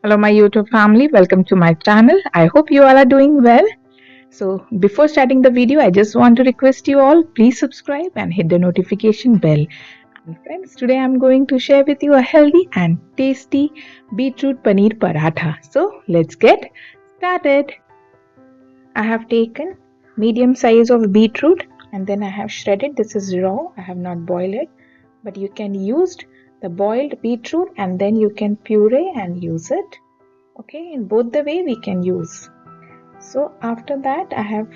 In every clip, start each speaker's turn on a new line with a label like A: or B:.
A: Hello, my YouTube family. Welcome to my channel. I hope you all are doing well. So, before starting the video, I just want to request you all please subscribe and hit the notification bell. And friends, today I'm going to share with you a healthy and tasty beetroot paneer paratha. So, let's get started. I have taken medium size of beetroot and then I have shredded. This is raw. I have not boiled it, but you can use the boiled beetroot and then you can puree and use it. Okay, in both the way we can use. So after that I have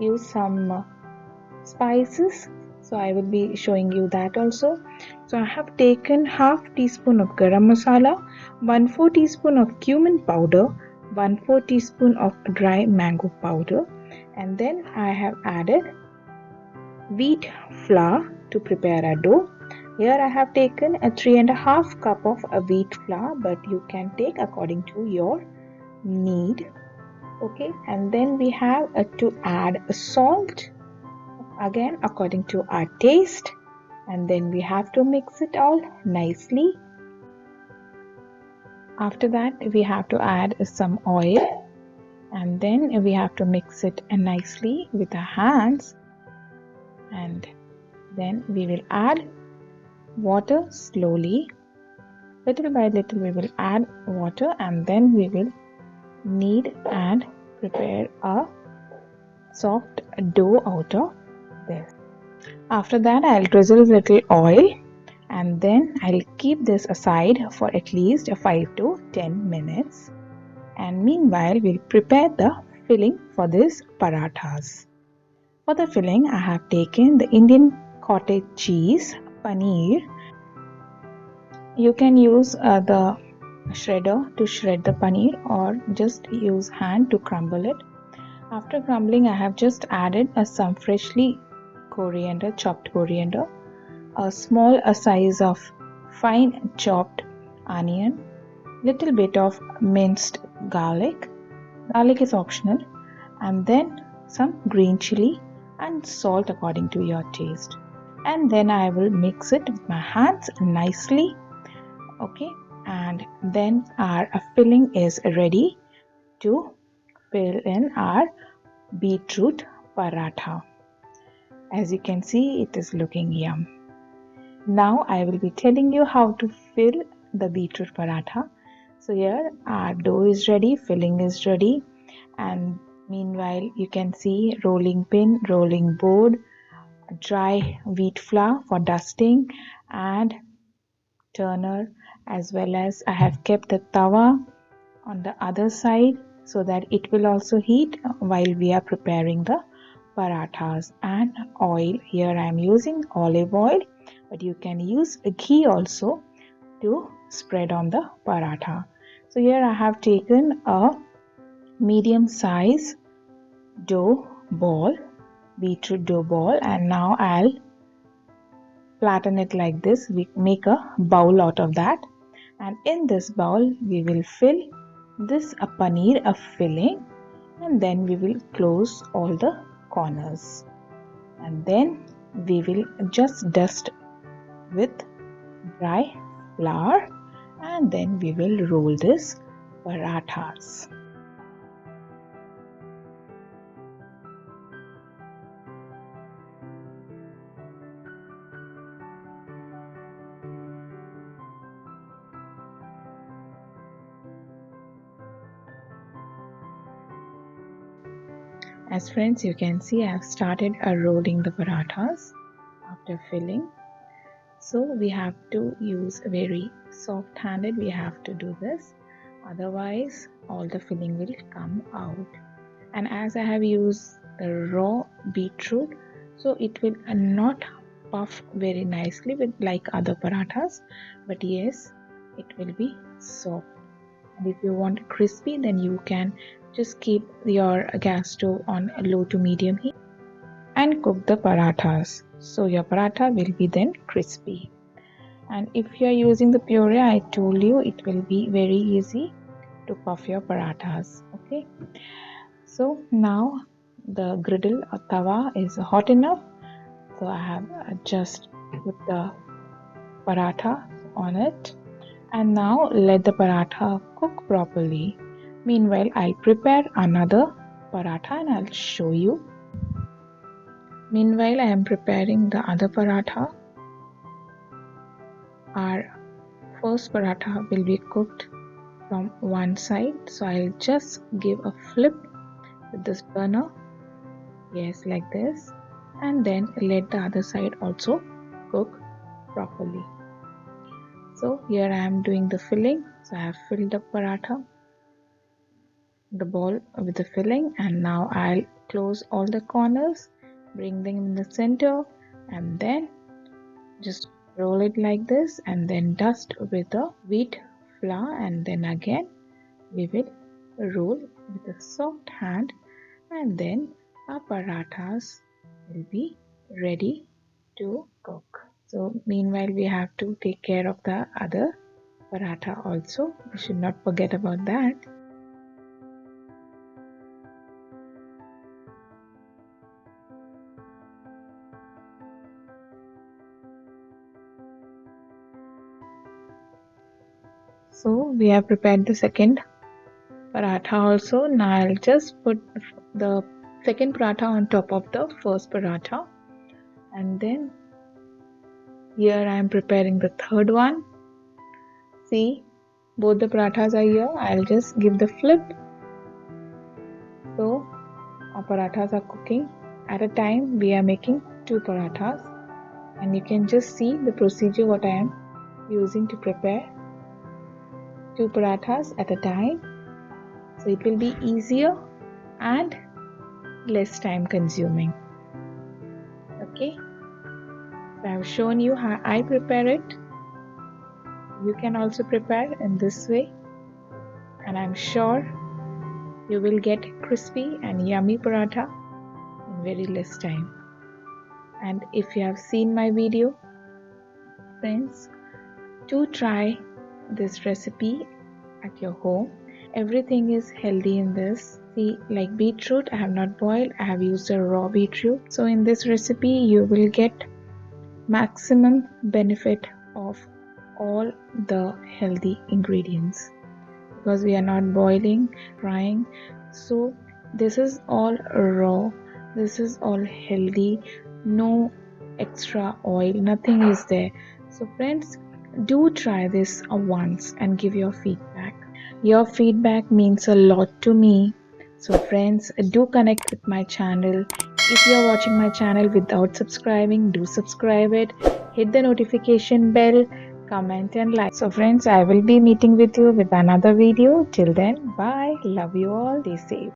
A: used some spices, so I will be showing you that also. So I have taken half teaspoon of garam masala, 1/4 teaspoon of cumin powder, 1/4 teaspoon of dry mango powder, and then I have added wheat flour to prepare a dough. Here I have taken a 3.5 cup of a wheat flour, but you can take according to your need. Okay, and then we have to add salt again according to our taste, and then we have to mix it all nicely. After that we have to add some oil, and then we have to mix it nicely with our hands, and then we will add water slowly. Little by little we will add water, and then we will knead and prepare a soft dough out of this. After that I'll drizzle a little oil, and then I'll keep this aside for at least 5 to 10 minutes. And meanwhile we'll prepare the filling for this parathas. For the filling I have taken the Indian cottage cheese, paneer. You can use the shredder to shred the paneer or just use hand to crumble it. After crumbling I have just added some freshly chopped coriander, a small size of fine chopped onion, little bit of minced garlic. Garlic is optional, and then some green chili and salt according to your taste. And then I will mix it with my hands nicely. Okay, and then our filling is ready to fill in our beetroot paratha. As you can see, it is looking yum. Now I will be telling you how to fill the beetroot paratha. So here our dough is ready, filling is ready, and meanwhile you can see rolling pin, rolling board, dry wheat flour for dusting, and turner, as well as I have kept the tawa on the other side so that it will also heat while we are preparing the parathas. And oil, here I am using olive oil, but you can use ghee also to spread on the paratha. So here I have taken a medium size dough ball, beetroot dough ball, and now I'll flatten it like this. We make a bowl out of that, and in this bowl we will fill this paneer a filling, and then we will close all the corners, and then we will just dust with dry flour, and then we will roll this parathas. As friends, you can see I have started rolling the parathas after filling. So we have to use very soft handed, we have to do this, otherwise all the filling will come out. And as I have used the raw beetroot, so it will not puff very nicely with like other parathas, but yes, it will be soft. And if you want crispy, then you can just keep your gas stove on low to medium heat and cook the parathas, so your paratha will be then crispy. And if you are using the puree, I told you it will be very easy to puff your parathas. Okay, so now the griddle or tawa is hot enough, so I have just put the paratha on it, And now let the paratha cook properly. Meanwhile, I'll prepare another paratha and I'll show you. Meanwhile, I am preparing the other paratha. Our first paratha will be cooked from one side, so I'll just give a flip with this burner. Yes, like this, and then let the other side also cook properly. So here I am doing the filling. So I have filled the paratha, the ball with the filling, and now I'll close all the corners, bring them in the center, and then just roll it like this, and then dust with the wheat flour, and then again we will roll with a soft hand, and then our parathas will be ready to cook. So meanwhile we have to take care of the other paratha also. We should not forget about that. So we have prepared the second paratha also. Now I'll just put the second paratha on top of the first paratha, and then here I am preparing the third one. See, both the parathas are here. I'll just give the flip. So our parathas are cooking. At a time we are making 2 parathas, and you can just see the procedure what I am using to prepare 2 parathas at a time. So it will be easier and less time consuming. Okay, so I have shown you how I prepare it. You can also prepare in this way, and I'm sure you will get crispy and yummy paratha in very less time. And if you have seen my video, friends, do try this recipe at your home. Everything is healthy in this. See, like beetroot, I have not boiled, I have used a raw beetroot. So in this recipe, you will get maximum benefit of all the healthy ingredients, because we are not boiling, frying. So this is all raw, this is all healthy, no extra oil, nothing is there. So friends, do try this once and give your feedback. Your feedback means a lot to me. So friends, do connect with my channel. If you are watching my channel without subscribing, do subscribe it. Hit the notification bell, comment and like. So friends, I will be meeting with you with another video. Till then, bye. Love you all. Stay safe.